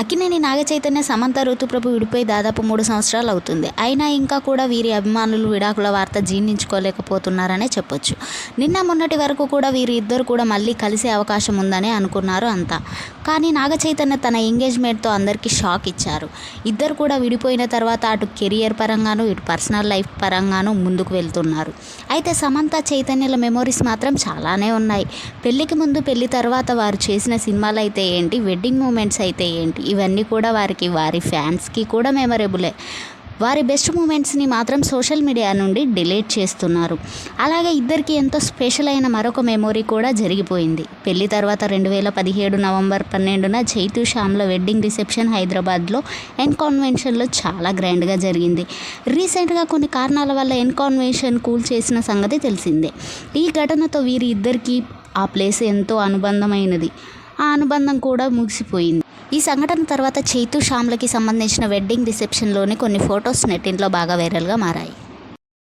అక్కినేని నాగచైతన్య సమంత ఋతుప్రభు విడిపోయి దాదాపు 3 సంవత్సరాలు అవుతుంది. అయినా ఇంకా కూడా వీరి అభిమానులు విడాకుల వార్త జీర్ణించుకోలేకపోతున్నారనే చెప్పొచ్చు. నిన్న మొన్నటి వరకు కూడా వీరి ఇద్దరు కూడా మళ్ళీ కలిసే అవకాశం ఉందని అనుకున్నారు అంతా. కానీ నాగచైతన్య తన ఎంగేజ్మెంట్తో అందరికీ షాక్ ఇచ్చారు. ఇద్దరు కూడా విడిపోయిన తర్వాత అటు కెరియర్ పరంగాను ఇటు పర్సనల్ లైఫ్ పరంగాను ముందుకు వెళ్తున్నారు. అయితే సమంత చైతన్యల మెమోరీస్ మాత్రం చాలానే ఉన్నాయి. పెళ్లికి ముందు పెళ్లి తర్వాత వారు చేసిన సినిమాలు అయితే ఏంటి, వెడ్డింగ్ మూమెంట్స్ అయితే ఏంటి, ఇవన్నీ కూడా వారి ఫ్యాన్స్కి కూడా మెమరబులే. వారి బెస్ట్ మూమెంట్స్ని మాత్రం సోషల్ మీడియా నుండి డిలీట్ చేస్తున్నారు. అలాగే ఇద్దరికి ఎంతో స్పెషల్ అయిన మరొక మెమొరీ కూడా జరిగిపోయింది. పెళ్లి తర్వాత 2017 నవంబర్ 12న చైతు శ్యామ్ల వెడ్డింగ్ రిసెప్షన్ హైదరాబాద్లో ఎన్ కాన్వెన్షన్లో చాలా గ్రాండ్గా జరిగింది. రీసెంట్గా కొన్ని కారణాల వల్ల ఎన్ కాన్వెన్షన్ కూల్ చేసిన సంగతి తెలిసిందే. ఈ ఘటనతో వీరి ఇద్దరికి ఆ ప్లేస్ ఎంతో అనుబంధమైనది. ఆ అనుబంధం కూడా ముగిసిపోయింది. ఈ సంఘటన తర్వాత చైతు శ్యామ్లకి సంబంధించిన వెడ్డింగ్ రిసెప్షన్లోని కొన్ని ఫొటోస్ నెట్టింట్లో బాగా వైరల్గా మారాయి.